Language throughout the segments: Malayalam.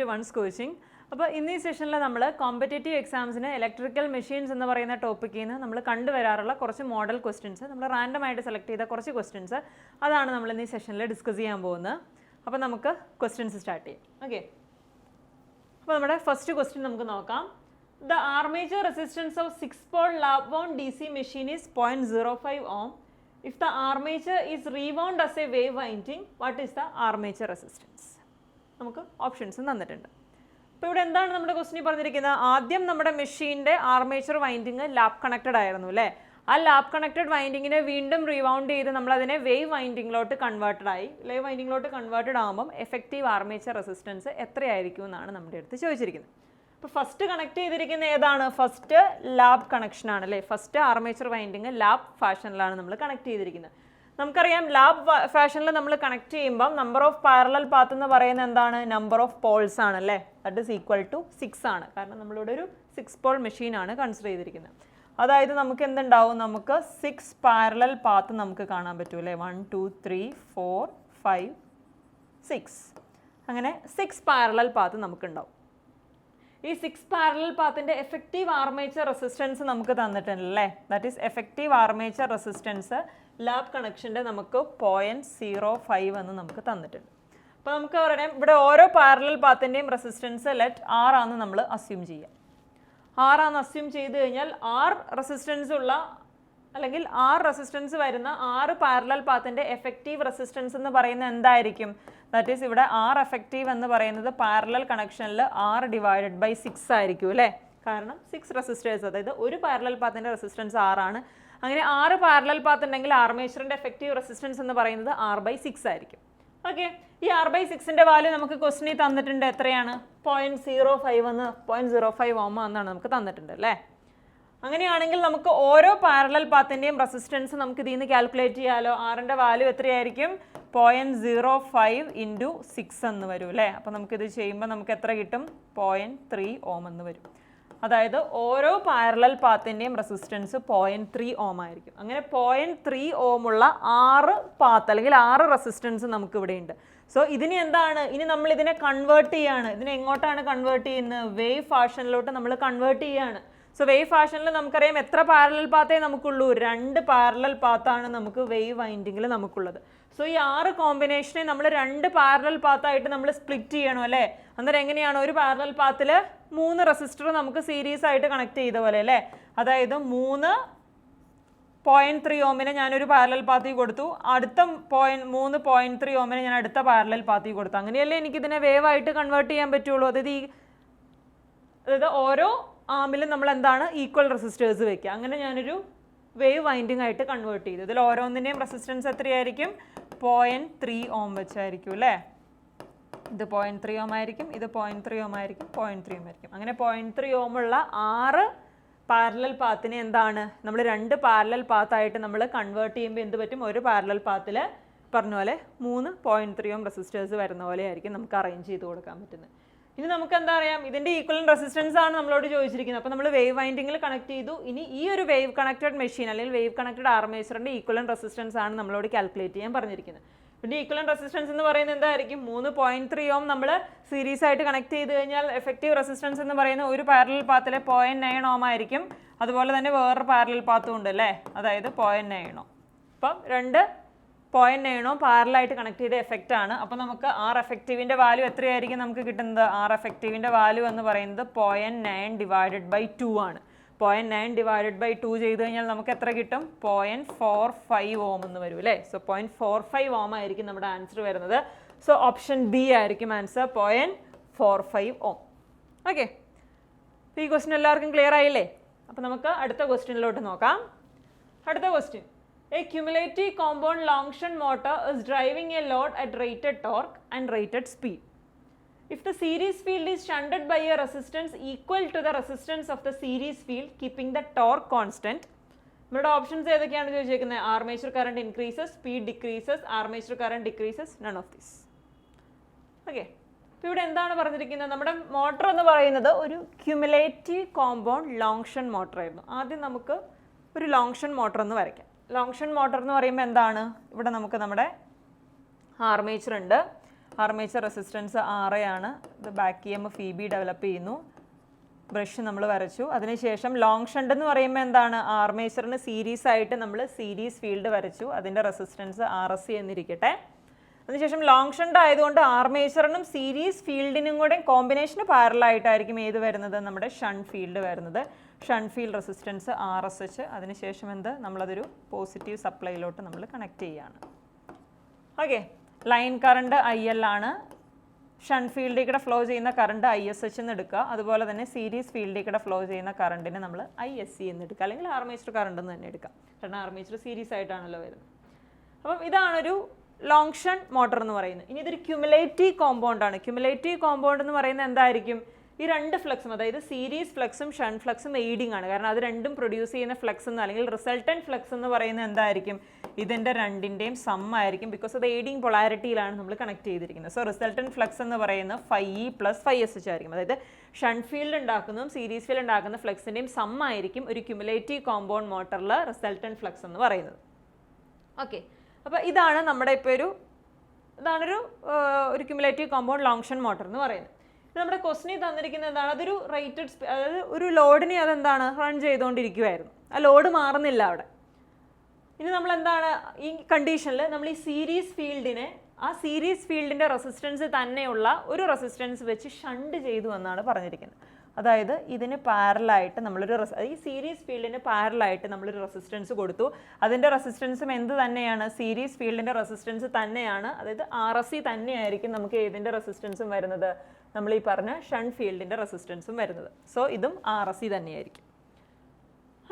To once coaching. അപ്പോൾ ഇന്നീ സെഷനിൽ നമ്മൾ കോമ്പറ്റേറ്റീവ് എക്സാംസിന് ഇലക്ട്രിക്കൽ മെഷീൻസ് എന്ന് പറയുന്ന ടോപ്പിക്കിൽ നിന്ന് നമ്മൾ കണ്ടുവരാറുള്ള കുറച്ച് മോഡൽ ക്വസ്റ്റ്യൻസ്, നമ്മൾ റാൻഡമായിട്ട് സെലക്ട് ചെയ്ത കുറച്ച് ക്വസ്റ്റ്യൻസ്, അതാണ് നമ്മൾ ഇന്നീ സെഷനിൽ ഡിസ്കസ് ചെയ്യാൻ പോകുന്നത്. അപ്പോൾ നമുക്ക് ക്വസ്റ്റ്യൻസ് സ്റ്റാർട്ട് ചെയ്യാം. ഓക്കെ, അപ്പോൾ നമ്മുടെ ഫസ്റ്റ് ക്വസ്റ്റ്യൻ നമുക്ക് നോക്കാം. The armature resistance of 6-pole lap-wound DC machine is 0.05 ohm. If the armature is rewound as a wave winding, what is the armature resistance? നമുക്ക് ഓപ്ഷൻസ് തന്നിട്ടുണ്ട്. അപ്പോൾ ഇവിടെ എന്താണ് നമ്മുടെ ക്വസ്റ്റ്യൻ പറഞ്ഞിരിക്കുന്നത്? ആദ്യം നമ്മുടെ മെഷീൻ്റെ ആർമേച്ചർ വൈൻഡിങ് ലാപ്പ് കണക്റ്റഡ് ആയിരുന്നു അല്ലേ? ആ ലാപ്പ് കണക്റ്റഡ് വൈൻഡിങ്ങിനെ വീണ്ടും റീവൗണ്ട് ചെയ്ത് നമ്മളതിനെ വേവ് വൈൻഡിങ്ങിലോട്ട് കൺവേർട്ടഡ് ആകുമ്പം എഫക്റ്റീവ് ആർമേച്ചർ റെസിസ്റ്റൻസ് എത്രയായിരിക്കും എന്നാണ് നമ്മുടെ അടുത്ത് ചോദിച്ചിരിക്കുന്നത്. അപ്പോൾ ഫസ്റ്റ് കണക്ട് ചെയ്തിരിക്കുന്ന ഏതാണ്? ഫസ്റ്റ് ലാബ് കണക്ഷനാണ് അല്ലേ? ഫസ്റ്റ് ആർമേച്ചർ വൈൻഡിങ് ലാബ് ഫാഷനിലാണ് നമ്മൾ കണക്ട് ചെയ്തിരിക്കുന്നത്. നമുക്കറിയാം ലാബ് ഫാഷനിൽ നമ്മൾ കണക്ട് ചെയ്യുമ്പം നമ്പർ ഓഫ് പാരലൽ പാത്ത് എന്ന് പറയുന്നത് എന്താണ്? നമ്പർ ഓഫ് പോൾസ് ആണ് അല്ലേ? ദാറ്റ് ഈസ് ഈക്വൽ ടു 6 ആണ്. കാരണം നമ്മളിവിടെ ഒരു 6 പോൾ മെഷീനാണ് കൺസിഡർ ചെയ്തിരിക്കുന്നത്. അതായത് നമുക്ക് എന്തുണ്ടാവും? നമുക്ക് 6 പാരലൽ പാത്ത് നമുക്ക് കാണാൻ പറ്റും അല്ലേ? 1 2 3 4 5 6 അങ്ങനെ 6 പാരലൽ പാത്ത് നമുക്കുണ്ടാവും. ഈ 6 പാരലൽ പാത്തിൻ്റെ എഫക്റ്റീവ് ആർമേച്ചർ റെസിസ്റ്റൻസ് നമുക്ക് തന്നിട്ടുണ്ടല്ലേ? That is effective armature resistance lap കണക്ഷൻ്റെ നമുക്ക് 0.05 എന്ന് നമുക്ക് തന്നിട്ടുണ്ട്. അപ്പോൾ നമുക്ക് പറയാം ഇവിടെ ഓരോ പാരലൽ പാത്തിൻ്റെയും റെസിസ്റ്റൻസ് ലെറ്റ് R ആണെന്ന് നമ്മൾ അസ്യൂം ചെയ്യാം. R ആണെന്ന് അസ്യൂം ചെയ്ത് കഴിഞ്ഞാൽ R റെസിസ്റ്റൻസ് ഉള്ള അല്ലെങ്കിൽ R റെസിസ്റ്റൻസ് വരുന്ന 6 പാരലൽ പാത്തിൻ്റെ എഫക്റ്റീവ് റെസിസ്റ്റൻസ് എന്ന് പറയുന്നത് എന്തായിരിക്കും? ദാറ്റ് ഈസ് ഇവിടെ R എഫക്റ്റീവ് എന്ന് പറയുന്നത് പാരലൽ കണക്ഷനിൽ R/6 ആയിരിക്കും അല്ലേ? കാരണം 6 റെസിസ്റ്റേഴ്സ്, അതായത് ഒരു പാരലൽ പാത്തിൻ്റെ റെസിസ്റ്റൻസ് R ആണ്. അങ്ങനെ 6 പാരലൽ പാത്ത് ഉണ്ടെങ്കിൽ ആർമേച്ചറിൻ്റെ എഫക്റ്റീവ് റെസിസ്റ്റൻസ് എന്ന് പറയുന്നത് R/6 ആയിരിക്കും. ഓക്കെ, ഈ R/6ൻ്റെ വാല്യൂ നമുക്ക് ക്വസ്റ്റ്യനിൽ തന്നിട്ടുണ്ട്. എത്രയാണ്? 0.05 ഓം എന്നാണ് നമുക്ക് തന്നിട്ടുണ്ട് അല്ലേ? അങ്ങനെയാണെങ്കിൽ നമുക്ക് ഓരോ പാരലൽ പാത്തിൻ്റെയും റെസിസ്റ്റൻസ് നമുക്ക് ഇതിൽ നിന്ന് കാൽക്കുലേറ്റ് ചെയ്യാമല്ലോ. ആറിൻ്റെ വാല്യൂ എത്രയായിരിക്കും? 0.05 × 6 എന്ന് വരും അല്ലേ? അപ്പോൾ നമുക്കിത് ചെയ്യുമ്പോൾ നമുക്ക് എത്ര കിട്ടും? 0.3 ഓം എന്ന് വരും. അതായത് ഓരോ പാരലൽ പാത്തിൻ്റെയും റെസിസ്റ്റൻസ് 0.3 ഓം ആയിരിക്കും. അങ്ങനെ 0.3 ഓമുള്ള 6 പാത്ത് അല്ലെങ്കിൽ 6 റെസിസ്റ്റൻസ് നമുക്ക് ഇവിടെ ഉണ്ട്. സോ ഇതിന് എന്താണ്? ഇനി നമ്മൾ ഇതിനെ കൺവേർട്ട് ചെയ്യാണ്. ഇതിനെ എങ്ങോട്ടാണ് കൺവേർട്ട് ചെയ്യുന്നത്? വേവ് ഫാഷനിലോട്ട് നമ്മൾ കൺവേർട്ട് ചെയ്യാണ്. സോ വേവ് ഫാഷനിൽ നമുക്കറിയാം എത്ര പാരലൽ പാത്തേ നമുക്കുള്ളൂ? 2 പാരലൽ പാത്താണ് നമുക്ക് വേവ് വൈൻഡിങ്ങിൽ നമുക്കുള്ളത്. സോ ഈ 6 കോമ്പിനേഷനെ നമ്മൾ 2 പാരലൽ പാത്തായിട്ട് നമ്മൾ സ്പ്ലിറ്റ് ചെയ്യണം അല്ലേ? അന്നേരം എങ്ങനെയാണ്? ഒരു പാരലൽ പാത്തിൽ 3 റെസിസ്റ്റർ നമുക്ക് സീരീസ് ആയിട്ട് കണക്ട് ചെയ്ത പോലെ അല്ലേ? അതായത് 0.3 ഓമിനെ ഞാനൊരു പാരലൽ പാത്തിൽ കൊടുത്തു, അടുത്ത 0.3 ഓമിനെ ഞാൻ അടുത്ത പാരലൽ പാത്തിൽ കൊടുത്തു. അങ്ങനെയല്ലേ എനിക്കിതിനെ വേവ് ആയിട്ട് കൺവേർട്ട് ചെയ്യാൻ പറ്റുള്ളൂ. അതായത് ഓരോ ആമിലും നമ്മൾ എന്താണ്? ഈക്വൽ റെസിസ്റ്റേഴ്സ് വെക്കുക. അങ്ങനെ ഞാനൊരു വേവ് വൈൻഡിങ് ആയിട്ട് കൺവേർട്ട് ചെയ്തു. ഇതിൽ ഓരോന്നിൻ്റെയും റെസിസ്റ്റൻസ് എത്രയായിരിക്കും? 0.3 ഓം വെച്ചായിരിക്കും അല്ലേ? ഇത് 0.3 ഓം ആയിരിക്കും, ഇത് 0.3 ഓം ആയിരിക്കും, 0.3 ഓം ആയിരിക്കും. അങ്ങനെ 0.3 ഓമുള്ള 6 പാരലൽ പാത്തിനെ എന്താണ്? നമ്മൾ 2 പാരലൽ പാത്തായിട്ട് നമ്മൾ കൺവേർട്ട് ചെയ്യുമ്പോൾ എന്ത് പറ്റും? ഒരു പാരലൽ പാത്തിൽ പറഞ്ഞ പോലെ 3 0.3 ഓം റെസിസ്റ്റേഴ്സ് വരുന്ന പോലെ ആയിരിക്കും നമുക്ക് അറേഞ്ച് ചെയ്ത് കൊടുക്കാൻ പറ്റുന്നത്. ഇനി നമുക്ക് എന്താ അറിയാം? ഇതിൻ്റെ ഈക്വലൻ റെസിസ്റ്റൻസ് ആണ് നമ്മളോട് ചോദിച്ചിരിക്കുന്നത്. അപ്പോൾ നമ്മൾ വേവ് വൈൻഡിങ്ങിൽ കണക്ട് ചെയ്തു. ഇനി ഈ ഒരു വേവ് കണക്റ്റഡ് മെഷീൻ അല്ലെങ്കിൽ വേവ് കണക്റ്റഡ് ആർമേച്ചറിൻ്റെ ഈക്വലൻ റെസിസ്റ്റൻസ് ആണ് നമ്മളോട് കാൽക്കുലേറ്റ് ചെയ്യാൻ പറഞ്ഞിരിക്കുന്നത്. ഇതിൻ്റെ ഈക്വലൻ റെസിസ്റ്റൻസ് എന്ന് പറയുന്നത് എന്തായിരിക്കും? 3.3 ഓം നമ്മൾ സീരീസ് ആയിട്ട് കണക്ട് ചെയ്ത് കഴിഞ്ഞാൽ എഫക്റ്റീവ് റെസിസ്റ്റൻസ് എന്ന് പറയുന്നത് ഒരു പാരലൽ പാത്തിലെ 0.9 ഓം ആയിരിക്കും. അതുപോലെ തന്നെ വേറൊരു പാരലൽ പാത്തും ഉണ്ട് അല്ലേ? അതായത് 0.9 ഓം. അപ്പം 2 0.9 ഓം പാരലായിട്ട് കണക്ട് ചെയ്ത എഫക്റ്റ് ആണ്. അപ്പോൾ നമുക്ക് R എഫക്റ്റീവിൻ്റെ വാല്യൂ എത്രയായിരിക്കും നമുക്ക് കിട്ടുന്നത്? R എഫക്റ്റീവിൻ്റെ വാല്യൂ എന്ന് പറയുന്നത് 0.9/2 ആണ്. 0.9/2 ചെയ്ത് കഴിഞ്ഞാൽ നമുക്ക് എത്ര കിട്ടും? 0.45 ഓം എന്ന് വരും അല്ലേ? സോ 0.45 ഓം ആയിരിക്കും നമ്മുടെ ആൻസർ വരുന്നത്. സോ ഓപ്ഷൻ ബി ആയിരിക്കും ആൻസർ, 0.45 ഓം. ഓക്കെ, ഈ ക്വസ്റ്റ്യൻ എല്ലാവർക്കും ക്ലിയർ ആയില്ലേ? അപ്പോൾ നമുക്ക് അടുത്ത ക്വസ്റ്റ്യനിലോട്ട് നോക്കാം. അടുത്ത question: A cumulative compound long shunt motor is driving a load at rated torque and rated speed. If the series field is shunted by a resistance equal to the resistance of the series field, keeping the torque constant, നമ്മുടെ ഓപ്ഷൻസ് ഏതൊക്കെയാണ് ചോദിച്ചിരിക്കുന്നത്? Armature current increases, speed decreases, armature current decreases, none of this. Okay, അപ്പോൾ ഇവിടെ എന്താണ് പറഞ്ഞിരിക്കുന്നത്? നമ്മുടെ മോട്ടർ എന്ന് പറയുന്നത് ഒരു cumulative compound long shunt motor ആയിരുന്നു. ആദ്യം നമുക്ക് ഒരു ലോങ് ഷണ്ട് മോട്ടർ എന്ന് വരയ്ക്കാം. ലോങ് ഷണ്ട് മോട്ടർ എന്ന് പറയുമ്പോൾ എന്താണ്? ഇവിടെ നമുക്ക് നമ്മുടെ ആർമേച്ചർ ഉണ്ട്. ആർമേച്ചർ റെസിസ്റ്റൻസ് RA ആണ്. ഇത് ബാക്ക് EMF EB ഡെവലപ്പ് ചെയ്യുന്നു. ബ്രഷ് നമ്മൾ വരച്ചു. അതിനുശേഷം ലോങ് ഷണ്ട് എന്ന് പറയുമ്പോൾ എന്താണ്, ആർമേച്ചറിന് സീരീസ് ആയിട്ട് നമ്മൾ സീരീസ് ഫീൽഡ് വരച്ചു. അതിൻ്റെ റെസിസ്റ്റൻസ് RSC എന്നിരിക്കട്ടെ. അതിനുശേഷം ലോങ് ഷണ്ട് ആയതുകൊണ്ട് ആർമേച്ചറിനും സീരീസ് ഫീൽഡിനും കൂടെ കോമ്പിനേഷന് പാരലായിട്ടായിരിക്കും ഏത് വരുന്നത്, നമ്മുടെ ഷണ്ട് ഫീൽഡ് വരുന്നത്. Shunt field resistance RSH. അതിനുശേഷം നമ്മളതൊരു പോസിറ്റീവ് സപ്ലൈയിലോട്ട് നമ്മൾ കണക്ട് ചെയ്യുകയാണ്. ഓക്കെ, ലൈൻ കറണ്ട് IL ആണ്. ഷണ്ട് ഫീൽഡിൽ കൂടെ ഫ്ലോ ചെയ്യുന്ന കറണ്ട് ISH എന്ന് എടുക്കുക. അതുപോലെ തന്നെ സീരീസ് ഫീൽഡിൽ കൂടെ ഫ്ലോ ചെയ്യുന്ന കറണ്ടിനെ നമ്മൾ ISC എന്ന് എടുക്കുക, അല്ലെങ്കിൽ ആർമേച്ചർ കറണ്ട് എന്ന് തന്നെ എടുക്കാം. കാരണം ആർമേച്ചർ സീരീസ് ആയിട്ടാണല്ലോ വരുന്നത്. അപ്പം ഇതാണൊരു ലോങ് ഷണ്ട് മോട്ടർ എന്ന് പറയുന്നത്. ഇനി ഇതൊരു ക്യുമുലേറ്റീവ് കോമ്പൗണ്ട് ആണ്. ക്യുമുലേറ്റീവ് കോമ്പൗണ്ട് എന്ന് പറയുന്നത് എന്തായിരിക്കും, ഈ രണ്ട് ഫ്ലക്സും, അതായത് സീരീസ് ഫ്ലക്സും ഷണ്ട് ഫ്ലക്സും എയ്ഡിങ് ആണ്. കാരണം അത് രണ്ടും പ്രൊഡ്യൂസ് ചെയ്യുന്ന ഫ്ലക്സ് എന്ന്, അല്ലെങ്കിൽ റിസൾട്ടൻറ്റ് ഫ്ലക്സ് എന്ന് പറയുന്നത് എന്തായിരിക്കും, ഇതിൻ്റെ രണ്ടിൻ്റെയും സം ആയിരിക്കും. ബിക്കോസ് അത് എയ്ഡിങ് പൊളാരിറ്റിയിലാണ് നമ്മൾ കണക്ട് ചെയ്തിരിക്കുന്നത്. സോ റിസൾട്ടൻറ്റ് ഫ്ലക്സ് എന്ന് പറയുന്നത് φE + φSH ആയിരിക്കും. അതായത് ഷണ്ട് ഫീൽഡ് ഉണ്ടാക്കുന്നതും സീരീസ് ഫീൽഡ് ഉണ്ടാക്കുന്ന ഫ്ലക്സിൻ്റെയും സം ആയിരിക്കും ഒരു ക്യുമുലേറ്റീവ് കോമ്പൗണ്ട് മോട്ടറിൽ റിസൾട്ടൻറ്റ് ഫ്ലക്സ് എന്ന് പറയുന്നത്. ഓക്കെ, അപ്പോൾ ഇതാണ് നമ്മുടെ ഇപ്പോൾ ഇതാണൊരു cumulative compound long shunt motor എന്ന് പറയുന്നത്. ഇത് നമ്മുടെ ക്വസ്റ്റിനിൽ തന്നിരിക്കുന്നത് എന്താണ്, അതൊരു റേറ്റഡ് അതായത് ഒരു ലോഡിനെ അതെന്താണ് റൺ ചെയ്തുകൊണ്ടിരിക്കുമായിരുന്നു. ആ ലോഡ് മാറുന്നില്ല അവിടെ. ഇനി നമ്മൾ എന്താണ് ഈ കണ്ടീഷനിൽ നമ്മൾ ഈ സീരീസ് ഫീൽഡിനെ, ആ സീരീസ് ഫീൽഡിൻ്റെ റെസിസ്റ്റൻസ് തന്നെയുള്ള ഒരു റെസിസ്റ്റൻസ് വെച്ച് ഷണ്ട് ചെയ്തു എന്നാണ് പറഞ്ഞിരിക്കുന്നത്. അതായത് ഇതിന് പാരലായിട്ട് നമ്മളൊരു ഈ സീരീസ് ഫീൽഡിന് പാരലായിട്ട് നമ്മളൊരു റെസിസ്റ്റൻസ് കൊടുത്തു. അതിൻ്റെ റെസിസ്റ്റൻസും എന്ത് തന്നെയാണ്, സീരീസ് ഫീൽഡിൻ്റെ റെസിസ്റ്റൻസ് തന്നെയാണ്. അതായത് RSC തന്നെയായിരിക്കും നമുക്ക് ഏതിൻ്റെ റെസിസ്റ്റൻസും വരുന്നത്, നമ്മൾ ഈ പറഞ്ഞ ഷണ്ട് ഫീൽഡിൻ്റെ റെസിസ്റ്റൻസും വരുന്നത്. സോ ഇതും RSC തന്നെയായിരിക്കും.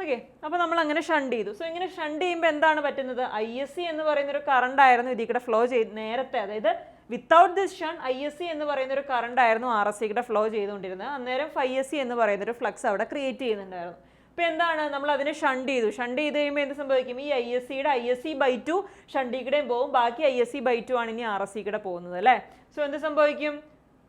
ഓക്കെ, അപ്പോൾ നമ്മൾ അങ്ങനെ ഷണ്ട് ചെയ്തു. സോ ഇങ്ങനെ ഷണ്ട് ചെയ്യുമ്പോൾ എന്താണ് പറ്റുന്നത്, ISC എന്ന് പറയുന്നൊരു കറണ്ട് ആയിരുന്നു ഇതിൽ കൂടെ ഫ്ലോ ചെയ്ത് നേരത്തെ, അതായത് വിത്തൗട്ട് ദിസ് ഷണ്ട് ISC എന്ന് പറയുന്നൊരു കറണ്ട് ആയിരുന്നു RSC കൂടെ ഫ്ലോ ചെയ്തുകൊണ്ടിരുന്നത്. അന്നേരം φSC എന്ന് പറയുന്നൊരു ഫ്ലക്സ് അവിടെ ക്രിയേറ്റ് ചെയ്യുന്നുണ്ടായിരുന്നു. ഇപ്പോൾ എന്താണ്, നമ്മൾ അതിനെ ഷണ്ട് ചെയ്തു. ഷണ്ട് ചെയ്ത് കഴിയുമ്പോൾ എന്ത് സംഭവിക്കും, ഈ ISCയുടെ ISC/2 ഷണ്ടിൽ കൂടെയും പോകും. ബാക്കി ISC/2 ആണ് ഇനി RSC കൂടെ പോകുന്നത് അല്ലേ. സോ എന്ത് സംഭവിക്കും,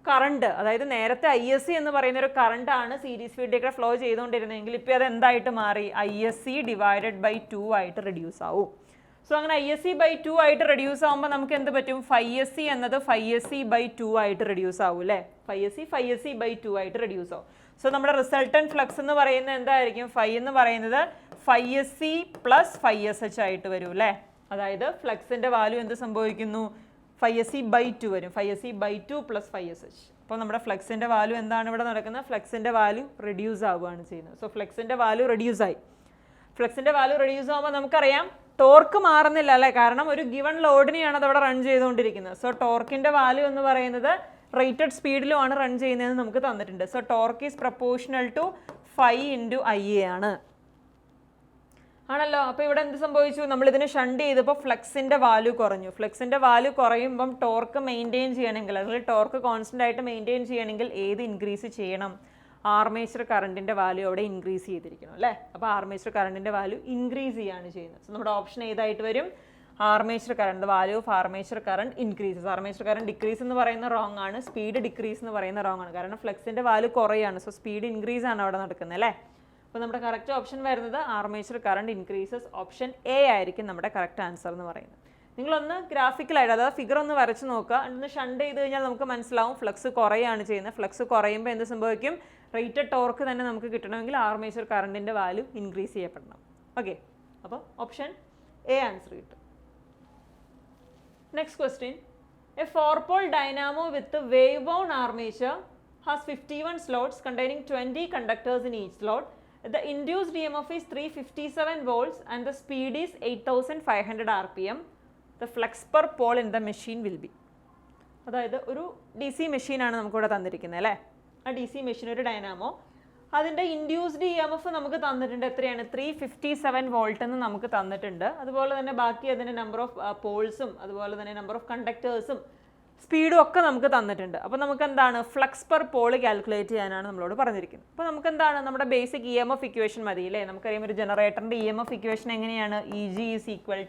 കറണ്ട്, അതായത് നേരത്തെ ISC എന്ന് പറയുന്ന ഒരു കറണ്ട് ആണ് സീരീസ് ഫീൽഡിലേക്ക് ഫ്ലോ ചെയ്തുകൊണ്ടിരുന്നതെങ്കിൽ ഇപ്പോൾ അത് എന്തായിട്ട് മാറി, ISC/2 ആയിട്ട് റെഡ്യൂസ് ആവും. സോ അങ്ങനെ ISC/2 ആയിട്ട് റെഡ്യൂസ് ആകുമ്പോൾ നമുക്ക് എന്ത് പറ്റും, φSC എന്നത് φSC/2 ആയിട്ട് റെഡ്യൂസ് ആവും അല്ലേ. φSC/2 ആയിട്ട് റെഡ്യൂസ് ആവും. സോ നമ്മുടെ റിസൾട്ടൻറ്റ് ഫ്ലക്സ് എന്ന് പറയുന്നത് എന്തായിരിക്കും, എന്ന് പറയുന്നത് φSC + φSH ആയിട്ട് വരും അല്ലേ. അതായത് ഫ്ലക്സിൻ്റെ വാല്യൂ എന്ത് സംഭവിക്കുന്നു, φSC/2 വരും. φSC/2 + φSH. അപ്പോൾ നമ്മുടെ ഫ്ലക്സിൻ്റെ വാല്യൂ എന്താണ് ഇവിടെ നടക്കുന്നത്, ഫ്ലക്സിൻ്റെ വാല്യൂ റെഡ്യൂസ് ആവുകയാണ് ചെയ്യുന്നത്. സോ ഫ്ലക്സിൻ്റെ വാല്യൂ റെഡ്യൂസ് ആയി. ഫ്ലക്സിൻ്റെ വാല്യൂ റെഡ്യൂസ് ആകുമ്പോൾ നമുക്കറിയാം ടോർക്ക് മാറുന്നില്ല അല്ലേ, കാരണം ഒരു ഗിവൺ ലോഡിനെയാണ് അത് അവിടെ റൺ ചെയ്തുകൊണ്ടിരിക്കുന്നത്. സോ ടോർക്കിൻ്റെ വാല്യൂ എന്ന് പറയുന്നത് റേറ്റഡ് സ്പീഡിലുമാണ് റൺ ചെയ്യുന്നതെന്ന് നമുക്ക് തന്നിട്ടുണ്ട്. So torque is proportional to φ × Ia ആണ്. ആണല്ലോ. അപ്പോൾ ഇവിടെ എന്ത് സംഭവിച്ചു, നമ്മളിതിനെ ഷണ്ട് ചെയ്തപ്പോൾ ഫ്ലക്സിൻ്റെ വാല്യൂ കുറഞ്ഞു. ഫ്ലക്സിൻ്റെ വാല്യൂ കുറയുമ്പം ടോർക്ക് മെയിൻറ്റെയിൻ ചെയ്യണമെങ്കിൽ, അല്ലെങ്കിൽ ടോർക്ക് കോൺസ്റ്റൻ്റ് ആയിട്ട് മെയിൻറ്റെയിൻ ചെയ്യണമെങ്കിൽ ഏത് ഇൻക്രീസ് ചെയ്യണം, ആർമേച്ചർ കറണ്ടിൻ്റെ വാല്യൂ അവിടെ ഇൻക്രീസ് ചെയ്തിരിക്കണം അല്ലേ. അപ്പോൾ ആർമേച്ചർ കറണ്ടിൻ്റെ വാല്യൂ ഇൻക്രീസ് ചെയ്യാണ് ചെയ്യുന്നത്. സോ നമ്മുടെ ഓപ്ഷൻ ഏതായിട്ട് വരും, armature current, value of armature current increases. Armature current decrease എന്ന് പറയുന്ന റോങ് ആണ്, സ്പീഡ് ഡിക്രീസ് എന്ന് പറയുന്ന റോങ് ആണ്. കാരണം ഫ്ലക്സിൻ്റെ വാല്യൂ കുറയാണ്. സോ സ്പീഡ് ഇൻക്രീസ് ആണ് അവിടെ നടക്കുന്നത് അല്ലേ. അപ്പോൾ നമ്മുടെ കറക്റ്റ് ഓപ്ഷൻ വരുന്നത് armature current increases, option A ആയിരിക്കും നമ്മുടെ കറക്റ്റ് ആൻസർ എന്ന് പറയുന്നത്. നിങ്ങളൊന്ന് ഗ്രാഫിക്കലായിട്ട്, അതായത് ഫിഗർ ഒന്ന് വരച്ച് നോക്കുക. ഒന്ന് ഷണ്ട് ചെയ്ത് കഴിഞ്ഞാൽ നമുക്ക് മനസ്സിലാവും ഫ്ലക്സ് കുറയാണ് ചെയ്യുന്നത്. ഫ്ലക്സ് കുറയുമ്പോൾ എന്ത് സംഭവിക്കും, റേറ്റഡ് ടോർക്ക് തന്നെ നമുക്ക് കിട്ടണമെങ്കിൽ ആർമേച്ചർ കറണ്ടിൻ്റെ വാല്യൂ ഇൻക്രീസ് ചെയ്യപ്പെടണം. ഓക്കെ, അപ്പോൾ ഓപ്ഷൻ A ആൻസർ കിട്ടും. Next question, A 4-pole dynamo with a wave-bound armature has 51 slots containing 20 conductors in each slot. The induced EMF is 357 volts and the speed is 8500 rpm. The flux per pole in the machine will be. അതായത് ഒരു DC മെഷീനാണ് നമുക്കിവിടെ തന്നിരിക്കുന്നത് അല്ലേ. ആ DC മെഷീൻ ഒരു ഡൈനാമോ, അതിൻ്റെ ഇൻഡ്യൂസ്ഡ് EMF നമുക്ക് തന്നിട്ടുണ്ട്. എത്രയാണ്, 357 വോൾട്ട് എന്ന് നമുക്ക് തന്നിട്ടുണ്ട്. അതുപോലെ തന്നെ ബാക്കി അതിൻ്റെ നമ്പർ ഓഫ് പോൾസും അതുപോലെ തന്നെ നമ്പർ ഓഫ് കണ്ടക്ടേഴ്സും സ്പീഡും ഒക്കെ നമുക്ക് തന്നിട്ടുണ്ട്. അപ്പോൾ നമുക്ക് എന്താണ്, ഫ്ലക്സ് പെർ പോൾ കാൽക്കുലേറ്റ് ചെയ്യാനാണ് നമ്മളോട് പറഞ്ഞിരിക്കുന്നത്. അപ്പോൾ നമുക്ക് എന്താണ്, നമ്മുടെ ബേസിക് EMF ഇക്വേഷൻ മതി അല്ലേ. നമുക്കറിയാം ഒരു ജനറേറ്ററിൻ്റെ EMF ഇക്വേഷൻ എങ്ങനെയാണ്, EG is equal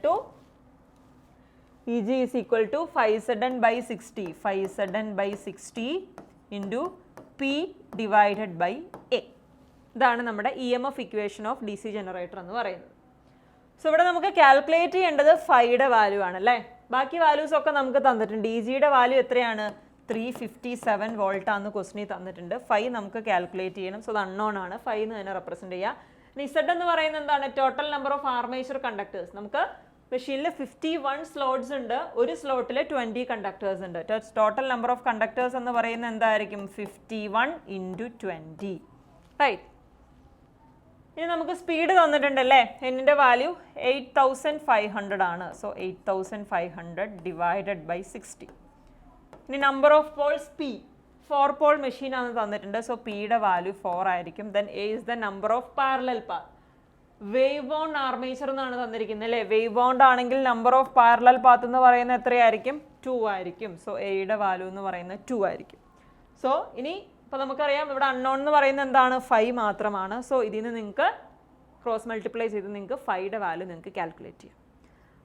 to 5Zn/60 5Zn/60 into P divided by A. ഇതാണ് നമ്മുടെ EMF equation of DC generator എന്ന് പറയുന്നത്. സോ ഇവിടെ നമുക്ക് കാൽക്കുലേറ്റ് ചെയ്യേണ്ടത് ഫൈയുടെ വാല്യൂ ആണ് അല്ലേ. ബാക്കി വാല്യൂസ് ഒക്കെ നമുക്ക് തന്നിട്ടുണ്ട്. ഡി ജിയുടെ വാല്യൂ എത്രയാണ്? 357 വോൾട്ടാന്ന് ക്വസ്റ്റിനിൽ തന്നിട്ടുണ്ട്. ഫൈ നമുക്ക് കാൽക്കുലേറ്റ് ചെയ്യണം. സോ അത് അൺനോൺ ആണ്. ഫൈ എന്ന് തന്നെ റെപ്രസെൻറ്റ് ചെയ്യുക. ഇനി ഇസഡ് എന്ന് പറയുന്നത് എന്താണ്? Total number of armature conductors. നമുക്ക് മെഷീനിൽ 51 സ്ലോട്ട്സ് ഉണ്ട്. ഒരു സ്ലോട്ടിൽ 20 കണ്ടക്ടേഴ്സ് ഉണ്ട്. ടോട്ടൽ നമ്പർ ഓഫ് കണ്ടക്ടേഴ്സ് എന്ന് പറയുന്നത് എന്തായിരിക്കും? 51 × 20. റൈറ്റ്. ഇനി നമുക്ക് സ്പീഡ് തന്നിട്ടുണ്ടല്ലേ. എന്നിൻ്റെ വാല്യൂ 8500 ആണ്. So 8500 divided by 60. ഇനി number of poles P, 4 pole machine ആണ് തന്നിട്ടുണ്ട്. സോ പിയുടെ വാല്യൂ 4 ആയിരിക്കും. Then A is the number of parallel path. Wave wound armature എന്നാണ് തന്നിരിക്കുന്നത് അല്ലേ. വേവ് ബോണ്ട് ആണെങ്കിൽ നമ്പർ ഓഫ് പാരലൽ പാത്ത് എന്ന് പറയുന്നത് എത്രയായിരിക്കും? 2 ആയിരിക്കും. സോ എയുടെ വാല്യൂ എന്ന് പറയുന്നത് 2 ആയിരിക്കും. സോ ഇനി ഇപ്പോൾ നമുക്കറിയാം ഇവിടെ അൺനോൺ എന്ന് പറയുന്നത് എന്താണ്? 5 മാത്രമാണ്. സോ ഇതിൽ നിന്ന് നിങ്ങൾക്ക് ക്രോസ് മൾട്ടിപ്ലൈ ചെയ്ത് നിങ്ങൾക്ക് 5യുടെ വാല്യൂ നിങ്ങൾക്ക് കാൽക്കുലേറ്റ് ചെയ്യാം.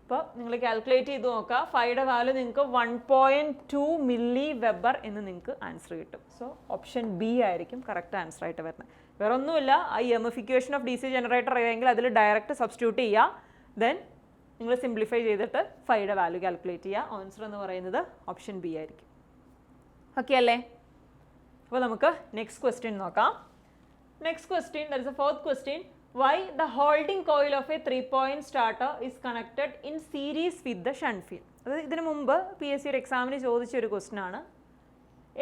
അപ്പോൾ നിങ്ങൾ കാൽക്കുലേറ്റ് ചെയ്ത് നോക്കുക. 5യുടെ വാല്യൂ നിങ്ങൾക്ക് 1.2 മില്ലി വെബർ എന്ന് നിങ്ങൾക്ക് ആൻസർ കിട്ടും. സോ ഓപ്ഷൻ ബി ആയിരിക്കും കറക്റ്റ് ആൻസർ ആയിട്ട് വരുന്നത്. വേറെ ഒന്നുമില്ല. ഈ എമിഫിക്കേഷൻ ഓഫ് DC ജനറേറ്റർ അറിയാമെങ്കിൽ അതിൽ ഡയറക്റ്റ് സബ്സ്റ്റിറ്റ്യൂട്ട് ചെയ്യുക. ദെൻ നിങ്ങൾ സിംപ്ലിഫൈ ചെയ്തിട്ട് 5യുടെ വാല്യൂ കാൽക്കുലേറ്റ് ചെയ്യുക. ആൻസർ എന്ന് പറയുന്നത് ഓപ്ഷൻ ബി ആയിരിക്കും. ഓക്കെ അല്ലേ? അപ്പോൾ നമുക്ക് നെക്സ്റ്റ് ക്വസ്റ്റ്യൻ നോക്കാം. Next question, that is A fourth question. Why the holding coil of a 3-point starter is connected in series with the shunt field? അത് ഇതിനു മുമ്പ് PSC എക്സാമിന് ചോദിച്ച ഒരു ക്വസ്റ്റ്യൻ ആണ്.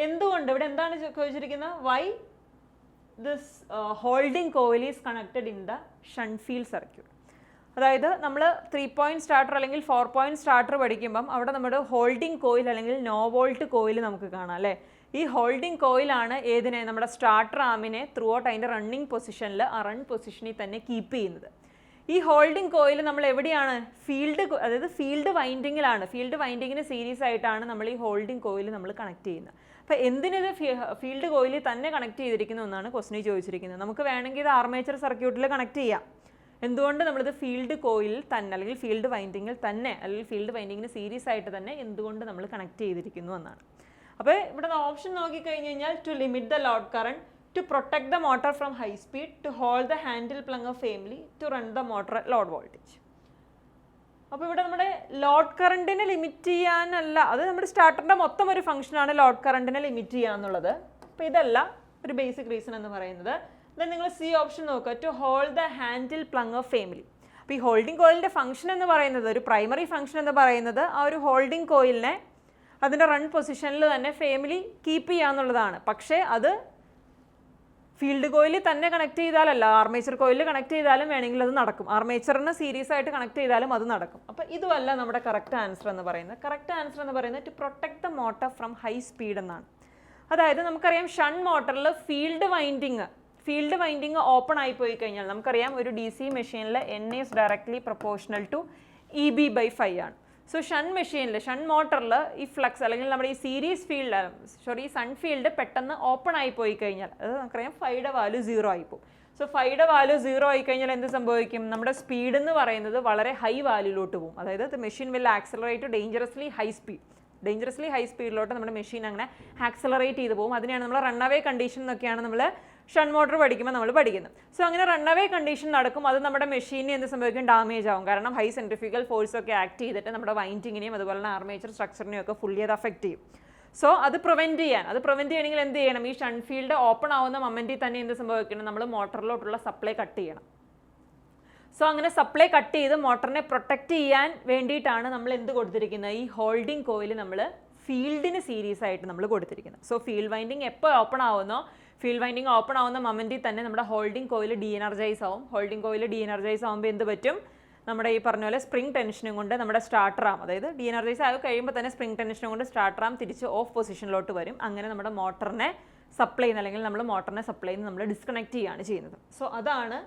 എന്തുകൊണ്ട് ഇവിടെ എന്താണ് ചോദിച്ചിരിക്കുന്നത്? Why this holding coil is connected in the shunt field circuit? അതായത് നമ്മൾ 3-point സ്റ്റാർട്ടർ അല്ലെങ്കിൽ 4-point സ്റ്റാർട്ടർ പഠിക്കുമ്പം അവിടെ നമ്മുടെ ഹോൾഡിംഗ് കോയിൽ അല്ലെങ്കിൽ നോ വോൾട്ട് കോയിൽ നമുക്ക് കാണാം അല്ലേ. ഈ ഹോൾഡിംഗ് കോയിലാണ് ഏതിനെ? നമ്മുടെ സ്റ്റാർട്ടർ ആമിനെ ത്രൂ ഔട്ട് അതിൻ്റെ റണ്ണിങ് പൊസിഷനിൽ ആ റൺ പൊസിഷനിൽ തന്നെ കീപ്പ് ചെയ്യുന്നത്. ഈ ഹോൾഡിംഗ് കോയിൽ നമ്മൾ എവിടെയാണ്? അതായത് ഫീൽഡ് വൈൻഡിങ്ങിലാണ്. ഫീൽഡ് വൈൻഡിങ്ങിന് സീരീസ് ആയിട്ടാണ് നമ്മൾ ഈ ഹോൾഡിംഗ് കോയിൽ നമ്മൾ കണക്ട് ചെയ്യുന്നത്. അപ്പോൾ എന്തിനത് ഫീൽഡ് കോയിലിൽ തന്നെ കണക്ട് ചെയ്തിരിക്കുന്നു എന്നാണ് ക്വസ്റ്റിനിൽ ചോദിച്ചിരിക്കുന്നത്. നമുക്ക് വേണമെങ്കിൽ ഇത് ആർമേച്ചർ സർക്യൂട്ടിൽ കണക്ട് ചെയ്യാം. എന്തുകൊണ്ട് നമ്മളിത് ഫീൽഡ് കോയിലിൽ തന്നെ അല്ലെങ്കിൽ ഫീൽഡ് വൈൻഡിങ്ങിൽ തന്നെ അല്ലെങ്കിൽ ഫീൽഡ് വൈൻഡിങ്ങിന് സീരീസ് ആയിട്ട് തന്നെ എന്തുകൊണ്ട് നമ്മൾ കണക്ട് ചെയ്തിരിക്കുന്നു എന്നാണ്. അപ്പോൾ ഇവിടെ ഓപ്ഷൻ നോക്കിക്കഴിഞ്ഞ് കഴിഞ്ഞാൽ to limit the load current, to protect the motor from high speed, to hold the handle plunge off firmly, to run the motor at load voltage. അപ്പോൾ ഇവിടെ നമ്മുടെ ലോഡ് കറണ്ടിനെ ലിമിറ്റ് ചെയ്യാനല്ല, അത് നമ്മുടെ സ്റ്റാർട്ടറിൻ്റെ മൊത്തം ഒരു ഫംഗ്ഷനാണ് ലോഡ് കറണ്ടിനെ ലിമിറ്റ് ചെയ്യുക എന്നുള്ളത്. അപ്പോൾ ഇതല്ല ഒരു ബേസിക് റീസൺ എന്ന് പറയുന്നത്. ദെൻ നിങ്ങൾ സി ഓപ്ഷൻ നോക്കുക, to hold the handle plunge off firmly. അപ്പോൾ ഈ ഹോൾഡിംഗ് കോയിലിൻ്റെ ഫംഗ്ഷൻ എന്ന് പറയുന്നത്, ഒരു പ്രൈമറി ഫംഗ്ഷൻ എന്ന് പറയുന്നത് ആ ഒരു ഹോൾഡിംഗ് കോയിലിനെ അതിൻ്റെ റൺ പൊസിഷനിൽ തന്നെ ഫേമിലി കീപ്പ് ചെയ്യുക എന്നുള്ളതാണ്. പക്ഷേ അത് ഫീൽഡ് കോയിലിൽ തന്നെ കണക്ട് ചെയ്താലല്ല, ആർമേച്ചർ കോയിലിൽ കണക്ട് ചെയ്താലും വേണമെങ്കിൽ അത് നടക്കും. ആർമേച്ചറിന് സീരീസ് ആയിട്ട് കണക്ട് ചെയ്താലും അത് നടക്കും. അപ്പോൾ ഇതുമല്ല നമ്മുടെ കറക്റ്റ് ആൻസർ എന്ന് പറയുന്നത്. കറക്റ്റ് ആൻസർ എന്ന് പറയുന്നത് to protect the motor from high speed എന്നാണ്. അതായത് നമുക്കറിയാം ഷണ്ട് മോട്ടറിൽ ഫീൽഡ് വൈൻഡിങ് ഓപ്പൺ ആയി പോയി കഴിഞ്ഞാൽ നമുക്കറിയാം ഒരു DC മെഷീനിൽ N is directly proportional to EB/5 ആണ്. സോ ഷണ്ട് മോട്ടറിൽ ഈ ഫ്ലക്സ് അല്ലെങ്കിൽ നമ്മുടെ ഈ സീരീസ് ഫീൽഡ് സൺ ഫീൽഡ് പെട്ടെന്ന് ഓപ്പൺ ആയി പോയി കഴിഞ്ഞാൽ അത് നമുക്കറിയാം 5യുടെ വാല്യൂ 0 ആയി പോകും. സോ 5യുടെ വാല്യൂ 0 ആയി കഴിഞ്ഞാൽ എന്ത് സംഭവിക്കും? നമ്മുടെ സ്പീഡ് എന്ന് പറയുന്നത് വളരെ ഹൈ വാല്യൂലോട്ട് പോകും. അതായത് machine will accelerate dangerously high സ്പീഡിലോട്ട് നമ്മുടെ മെഷീൻ അങ്ങനെ ആക്സലറേറ്റ് ചെയ്ത് പോകും. അതിനെയാണ് നമ്മൾ റണ്ണവേ കണ്ടീഷൻ എന്നൊക്കെയാണ് നമ്മൾ ഷണ്ട് മോട്ടർ പഠിക്കുമ്പോൾ നമ്മൾ പഠിക്കുന്നത്. സോ അങ്ങനെ റണ്ണവേ കണ്ടീഷൻ നടക്കും. അത് നമ്മുടെ മെഷീനിന് എന്ത് സംഭവിക്കും? ഡാമേജ് ആവും. കാരണം ഹൈ സെൻട്രിഫ്യൂഗൽ ഫോഴ്സ് ഒക്കെ ആക്ട് ചെയ്തിട്ട് നമ്മുടെ വൈൻഡിങ്ങിനെയും അതുപോലെ തന്നെ ആർമേച്ചർ സ്ട്രക്ചറിനെയും ഒക്കെ ഫുള്ളി അത് അഫക്റ്റ് ചെയ്യും. സോ അത് പ്രിവെൻറ്റ് ചെയ്യണമെങ്കിൽ എന്ത് ചെയ്യണം? ഈ ഷണ്ട് ഫീൽഡ് ഓപ്പൺ ആവുന്ന മൊമെൻറ്റിൽ തന്നെ എന്ത് സംഭവിക്കണം? നമ്മൾ മോട്ടറിലോട്ടുള്ള സപ്ലൈ കട്ട് ചെയ്യണം. സോ അങ്ങനെ സപ്ലൈ കട്ട് ചെയ്ത് മോട്ടറിനെ പ്രൊട്ടക്റ്റ് ചെയ്യാൻ വേണ്ടിയിട്ടാണ് നമ്മൾ എന്ത് കൊടുത്തിരിക്കുന്നത്? ഈ ഹോൾഡിംഗ് കോയിൽ നമ്മൾ ഫീൽഡിന് സീരീസ് ആയിട്ട് നമ്മൾ കൊടുത്തിരിക്കുന്നത്. സോ ഫീൽഡ് വൈൻഡിങ് എപ്പോൾ ഓപ്പൺ ആവുന്നോ, ഫീൽഡ് വൈൻഡിങ് ഓപ്പൺ ആവുന്ന മൊമെൻറ്റിൽ തന്നെ നമ്മുടെ ഹോൾഡിംഗ് കോയിൽ ഡീഎനർജൈസ് ആവും. ഹോൾഡിംഗ് കോയിൽ ഡീഎനർജൈസ് ആകുമ്പോൾ എന്ത് പറ്റും? നമ്മുടെ ഈ പറഞ്ഞ പോലെ സ്പ്രിംഗ് ടെൻഷനും കൊണ്ട് നമ്മുടെ സ്റ്റാർട്ടർ ആം, അതായത് ഡീഎനർജൈസ് ആയി കഴിയുമ്പോൾ തന്നെ സ്പ്രിംഗ് ടെൻഷനും കൊണ്ട് സ്റ്റാർട്ടർ ആം തിരിച്ച് ഓഫ് പൊസിഷനിലോട്ട് വരും. അങ്ങനെ നമ്മുടെ മോട്ടറിനെ സപ്ലൈ ചെയ്യുന്ന അല്ലെങ്കിൽ നമ്മൾ മോട്ടറിനെ സപ്ലൈ ചെയ്യുന്ന നമ്മൾ ഡിസ്കണക്ട് ചെയ്യുകയാണ് ചെയ്യുന്നത്. സോ അതാണ്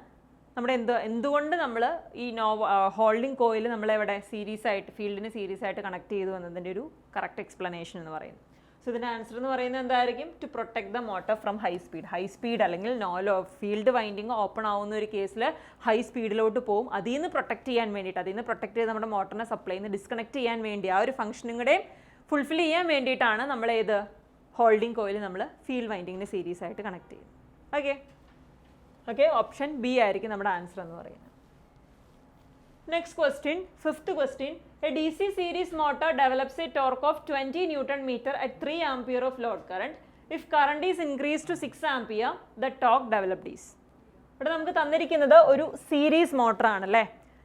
നമ്മുടെ എന്തുകൊണ്ട് നമ്മൾ ഈ ഹോൾഡിംഗ് കോയിൽ നമ്മളെവിടെ സീരീസ് ആയിട്ട് ഫീൽഡിന് സീരീസ് ആയിട്ട് കണക്ട് ചെയ്തു എന്നതിൻ്റെ ഒരു കറക്റ്റ് എക്സ്പ്ലനേഷൻ എന്ന് പറയുന്നത്. സോ ഇതിൻ്റെ ആൻസർ എന്ന് പറയുന്നത് എന്തായിരിക്കും? To protect the motor from high speed അല്ലെങ്കിൽ ഫീൽഡ് വൈൻഡിങ് ഓപ്പൺ ആവുന്ന ഒരു കേസിൽ ഹൈ സ്പീഡിലോട്ട് പോകും. അതിൽ നിന്ന് പ്രൊട്ടക്ട് ചെയ്യാൻ വേണ്ടിയിട്ട്, അതിൽ നിന്ന് പ്രൊട്ടക്ട് ചെയ്ത് നമ്മുടെ മോട്ടറിനെ സപ്ലൈയിൽ നിന്ന് ഡിസ്കണക്ട് ചെയ്യാൻ വേണ്ടി ആ ഒരു ഫംഗ്ഷനും കൂടെ ഫുൾഫിൽ ചെയ്യാൻ വേണ്ടിയിട്ടാണ് നമ്മൾ ഹോൾഡിംഗ് കോയിൽ നമ്മൾ ഫീൽഡ് വൈൻഡിങ്ങിന് സീരീസ് ആയിട്ട് കണക്ട് ചെയ്യുന്നത്. ഓക്കെ, ഓപ്ഷൻ ബി ആയിരിക്കും നമ്മുടെ ആൻസർ എന്ന് പറയുന്നത്. Next question, fifth question. A DC series motor develops a torque of 20 Newton meter at 3 ampere of load current. If current is increased to 6 ampere, the torque developed is. ഇവിടെ നമുക്ക് തന്നിരിക്കുന്നത് ഒരു സീരീസ് മോട്ടർ ആണല്ലേ.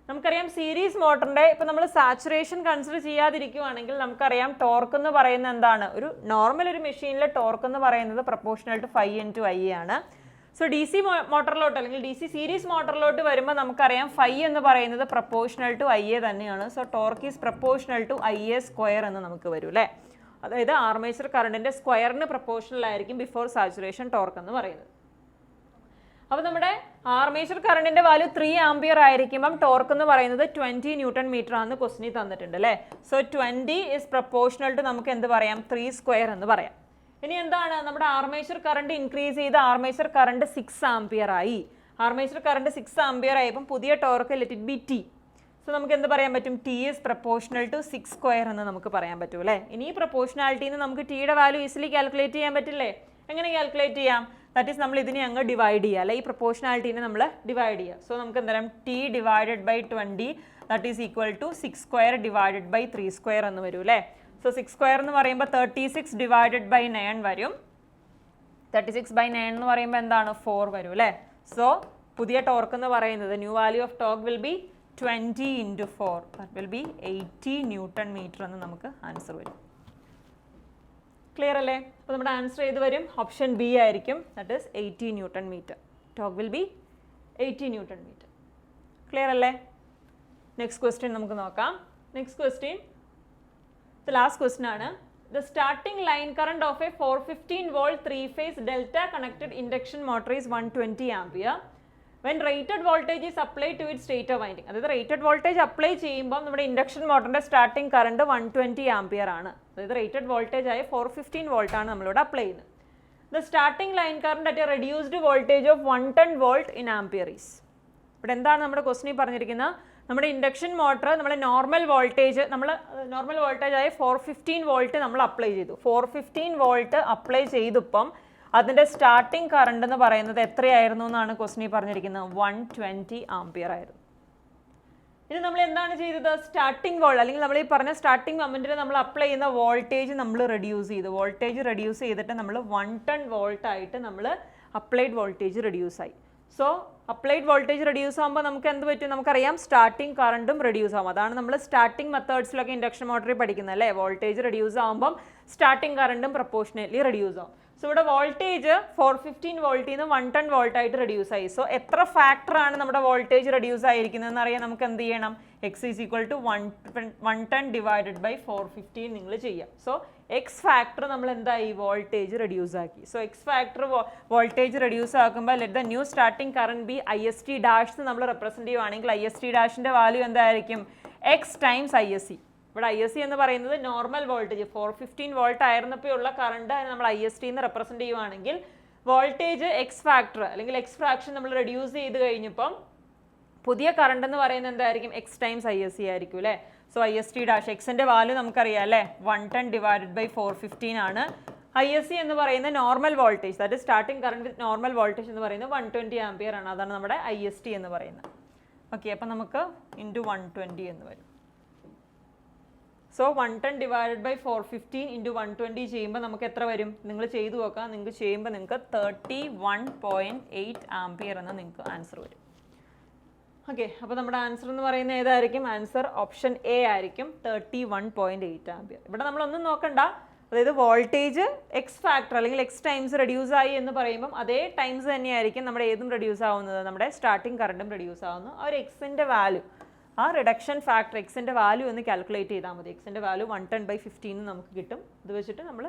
നമുക്കറിയാം സീരീസ് മോട്ടറിന്റെ ഇപ്പോൾ നമ്മൾ സാച്ചുറേഷൻ കൺസിഡർ ചെയ്യാതിരിക്കുകയാണെങ്കിൽ നമുക്കറിയാം ടോർക്ക് എന്ന് പറയുന്നത് എന്താണ്, ഒരു നോർമൽ ഒരു മെഷീനിലെ ടോർക്ക് എന്ന് പറയുന്നത് പ്രൊപ്പോർഷണൽ ടു 5 ആണ്. സോ ഡി സി മോട്ടറിലോട്ട് അല്ലെങ്കിൽ ഡി സി സീരീസ് മോട്ടറിലോട്ട് വരുമ്പോൾ നമുക്കറിയാം ഫൈ എന്ന് പറയുന്നത് പ്രൊപ്പോർഷണൽ ടു IA തന്നെയാണ്. So torque is proportional to IA square എന്ന് നമുക്ക് വരും അല്ലേ. അതായത് ആർമേച്ചർ കറണ്ടിന്റെ സ്ക്വയറിന് പ്രൊപ്പോർഷണൽ ആയിരിക്കും ബിഫോർ സാച്ചുറേഷൻ ടോർക്ക് എന്ന് പറയുന്നത്. അപ്പോൾ നമ്മുടെ ആർമേച്ചർ കറണ്ടിന്റെ വാല്യൂ 3 ആംപിയർ ആയിരിക്കുമ്പം ടോർക്ക് എന്ന് പറയുന്നത് 20 ന്യൂട്ടൺ മീറ്റർ ആണെന്ന് ക്വസ്റ്റിനിൽ തന്നിട്ടുണ്ട് അല്ലേ. സോ 20 ഇസ് പ്രൊപ്പോർഷണൽ ടു നമുക്ക് എന്ത് പറയാം, 3 സ്ക്വയർ എന്ന് പറയാം. ഇനി എന്താണ്, നമ്മുടെ ആർമേച്ചർ കറണ്ട് ഇൻക്രീസ് ചെയ്ത് ആർമേച്ചർ കറണ്ട് 6 ആംപിയർ ആയി. ആർമേച്ചർ കറണ്ട് 6 ആംപിയർ ആയപ്പോൾ പുതിയ torque let it be T. So നമുക്ക് എന്ത് പറയാൻ പറ്റും, T is proportional to 6 square എന്ന് നമുക്ക് പറയാൻ പറ്റും അല്ലേ. ഇനി ഈ പ്രൊപ്പോർഷണാലിറ്റിന്ന് നമുക്ക് ടിയുടെ വാല്യൂ ഈസിലി കാൽക്കുലേറ്റ് ചെയ്യാൻ പറ്റില്ലേ. എങ്ങനെ കാൽക്കുലേറ്റ് ചെയ്യാം, ദാറ്റ് ഈസ് നമ്മൾ ഇതിനെ അങ്ങ് ഡിവൈഡ് ചെയ്യുക അല്ലെ, ഈ പ്രൊപ്പോർഷണാലിറ്റിനെ നമ്മൾ ഡിവൈഡ് ചെയ്യുക. സോ നമുക്ക് എന്തായാലും T divided by 20 that is equal to 6 square divided by 3 square എന്ന് വരും അല്ലേ. സോ 6 സ്ക്വയർ എന്ന് പറയുമ്പോൾ 36 ഡിവൈഡഡ് ബൈ 9 വരും. 36 ബൈ 9 എന്ന് പറയുമ്പോൾ എന്താണ്, 4 വരും അല്ലേ. സോ പുതിയ ടോർക്ക് എന്ന് പറയുന്നത് new value of torque will be 20 into 4 that will be 80 newton metre എന്ന് നമുക്ക് ആൻസർ വരും. ക്ലിയർ അല്ലേ. അപ്പോൾ നമ്മുടെ ആൻസർ ഏത് വരും, ഓപ്ഷൻ ബി ആയിരിക്കും. That is 80 newton metre. Torque will be 80 newton metre. Clear അല്ലേ. നെക്സ്റ്റ് ക്വസ്റ്റ്യൻ നമുക്ക് നോക്കാം. Next question the last question ആണ്. The starting line current of a 415 volt 3-phase delta connected induction motor is 120 ampere. When rated voltage is applied to its stator winding, അതായത് റേറ്റഡ് വോൾട്ടേജ് അപ്ലൈ ചെയ്യുമ്പോൾ നമ്മുടെ ഇൻഡക്ഷൻ മോട്ടറിന്റെ സ്റ്റാർട്ടിംഗ് കറണ്ട് 120 ആംപിയർ ആണ്. അതായത് റേറ്റഡ് വോൾട്ടേജ് ആയ 415 വോൾട്ട് ആണ് നമ്മളിവിടെ അപ്ലൈ ചെയ്യുന്നത്. The starting line current at a reduced voltage of 110 volt in ampere is. ഇവിടെ എന്താണ് നമ്മുടെ ക്വസ്റ്റ്യനിൽ പറഞ്ഞിരിക്കുന്നത്, നമ്മുടെ ഇൻഡക്ഷൻ മോട്ടർ നമ്മുടെ നോർമൽ വോൾട്ടേജ് ആയ 415 വോൾട്ട് നമ്മൾ അപ്ലൈ ചെയ്തു. 415 വോൾട്ട് അപ്ലൈ ചെയ്തപ്പം അതിൻ്റെ സ്റ്റാർട്ടിംഗ് കറണ്ട് എന്ന് പറയുന്നത് എത്രയായിരുന്നു എന്നാണ് ക്വസ്റ്റ്യനിൽ പറഞ്ഞിരിക്കുന്നത്, 120 ആംപിയർ ആയിരുന്നു. ഇനി നമ്മൾ എന്താണ് ചെയ്തത്, സ്റ്റാർട്ടിംഗ് വോൾട്ട് അല്ലെങ്കിൽ നമ്മൾ ഈ പറഞ്ഞ സ്റ്റാർട്ടിംഗ് മൊമെന്റിൽ നമ്മൾ അപ്ലൈ ചെയ്യുന്ന വോൾട്ടേജ് നമ്മൾ റെഡ്യൂസ് ചെയ്തു. വോൾട്ടേജ് റെഡ്യൂസ് ചെയ്തിട്ട് നമ്മൾ 110 വോൾട്ട് ആയിട്ട് നമ്മൾ അപ്ലൈഡ് വോൾട്ടേജ് റെഡ്യൂസ് ആയി. സോ അപ്ലൈഡ് വോൾട്ടേജ് റെഡ്യൂസ് ആകുമ്പോൾ നമുക്ക് എന്ത് പറ്റും, നമുക്കറിയാം സ്റ്റാർട്ടിംഗ് കറണ്ടും റെഡ്യൂസ് ആകും. അതാണ് നമ്മൾ സ്റ്റാർട്ടിംഗ് മെത്തേഡ്സിലൊക്കെ ഇൻഡക്ഷൻ മോട്ടറിൽ പഠിക്കുന്നത് അല്ലേ. വോൾട്ടേജ് റെഡ്യൂസ് ആകുമ്പം സ്റ്റാർട്ടിംഗ് കറണ്ടും പ്രൊപ്പോർഷനേറ്റ്ലി റെഡ്യൂസ് ആകും. സോ ഇവിടെ വോൾട്ടേജ് 415 വോൾട്ടിൽ നിന്ന് 110 വോൾട്ട് ആയിട്ട് റെഡ്യൂസ് ആയി. സോ എത്ര ഫാക്ടറാണ് നമ്മുടെ വോൾട്ടേജ് റെഡ്യൂസ് ആയിരിക്കുന്നതെന്ന് അറിയാൻ നമുക്ക് എന്ത് ചെയ്യണം, X is equal to 110 divided by 415 നിങ്ങൾ ചെയ്യാം. സോ എക്സ് ഫാക്ടർ നമ്മൾ എന്തായി, വോൾട്ടേജ് റെഡ്യൂസ് ആക്കി. So X factor voltage reduce ആക്കുമ്പോൾ let the new starting current be IST dash നമ്മൾ റെപ്രസെൻറ്റ് ചെയ്യുവാണെങ്കിൽ IST ഡാഷിൻ്റെ വാല്യൂ എന്തായിരിക്കും, എക്സ് ടൈംസ് ISC. ഇവിടെ ISC എന്ന് പറയുന്നത് നോർമൽ വോൾട്ടേജ് 415 വോൾട്ട് ആയിരുന്നപ്പോൾ ഉള്ള കറണ്ട് നമ്മൾ IST എന്ന് റെപ്രസെൻറ്റ് ചെയ്യുവാണെങ്കിൽ വോൾട്ടേജ് എക്സ് ഫാക്ടർ അല്ലെങ്കിൽ എക്സ് ഫ്രാക്ഷൻ നമ്മൾ റെഡ്യൂസ് ചെയ്ത് കഴിഞ്ഞപ്പം പുതിയ കറണ്ട് എന്ന് പറയുന്നത് എന്തായിരിക്കും, എക്സ് ടൈംസ് ISC ആയിരിക്കും അല്ലേ. സോ IST ഡാഷ് എക്സിൻ്റെ വാല്യൂ നമുക്കറിയാം അല്ലേ, 110 ഡിവൈഡഡ് ബൈ 415 ആണ്. ISC എന്ന് പറയുന്ന normal voltage, that starting current with normal voltage എന്ന് പറയുന്നത് 120 ആംപിയർ ആണ്. അതാണ് നമ്മുടെ IST എന്ന് പറയുന്നത്. ഓക്കെ, അപ്പം നമുക്ക് ഇൻറ്റു 120 എന്ന് വരും. സോ 110 ഡിവൈഡഡ് ബൈ 415 ഇൻറ്റു 120 ചെയ്യുമ്പോൾ നമുക്ക് എത്ര വരും, നിങ്ങൾ ചെയ്തു നോക്കാം. നിങ്ങൾക്ക് ചെയ്യുമ്പോൾ നിങ്ങൾക്ക് 31.8 ആംപിയർ എന്ന് നിങ്ങൾക്ക് ആൻസർ വരും. ഓക്കെ, അപ്പോൾ നമ്മുടെ ആൻസർ എന്ന് പറയുന്നത് ഏതായിരിക്കും, ആൻസർ ഓപ്ഷൻ എ ആയിരിക്കും, 31.8 ആംപിയർ. ഇവിടെ നമ്മളൊന്നും നോക്കണ്ട, അതായത് വോൾട്ടേജ് എക്സ് ഫാക്ടർ അല്ലെങ്കിൽ എക്സ് ടൈംസ് റെഡ്യൂസ് ആയി എന്ന് പറയുമ്പം അതേ ടൈംസ് തന്നെയായിരിക്കും നമ്മുടെ ഏതും റെഡ്യൂസ് ആവുന്നത്, നമ്മുടെ സ്റ്റാർട്ടിംഗ് കറണ്ടും റെഡ്യൂസ് ആവുന്നു. ആ ഒരു എക്സിൻ്റെ വാല്യൂ, ആ റിഡക്ഷൻ ഫാക്ടർ എക്സിൻ്റെ വാല്യൂ ഒന്ന് കാൽക്കുലേറ്റ് ചെയ്താൽ മതി. എക്സിൻ്റെ വാല്യൂ 110/15 നമുക്ക് കിട്ടും. ഇത് വെച്ചിട്ട് നമ്മൾ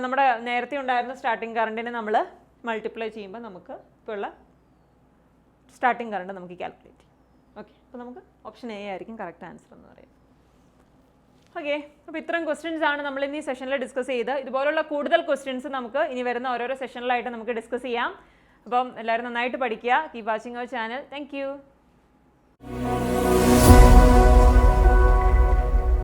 നമ്മുടെ നേരത്തെ ഉണ്ടായിരുന്ന സ്റ്റാർട്ടിംഗ് കറണ്ടിനെ നമ്മൾ മൾട്ടിപ്ലൈ ചെയ്യുമ്പോൾ നമുക്ക് ഇപ്പോൾ ഉള്ള സ്റ്റാർട്ടിംഗ് കറണ്ട് നമുക്ക് കാൽക്കുലേറ്റ് ചെയ്യും. ഓക്കെ, അപ്പോൾ നമുക്ക് ഓപ്ഷൻ എ ആയിരിക്കും കറക്റ്റ് ആൻസർ എന്ന് പറയുന്നത്. ഓക്കെ, അപ്പോൾ ഇത്രയും ക്വസ്റ്റ്യൻസ് ആണ് നമ്മൾ ഇന്ന് ഈ സെഷനിൽ ഡിസ്കസ് ചെയ്ത്. ഇതുപോലുള്ള കൂടുതൽ ക്വസ്റ്റ്യൻസ് നമുക്ക് ഇനി വരുന്ന ഓരോരോ സെഷനിലായിട്ട് നമുക്ക് ഡിസ്കസ് ചെയ്യാം. അപ്പം എല്ലാവരും നന്നായിട്ട് പഠിക്കുക. Keep watching our channel. Thank U.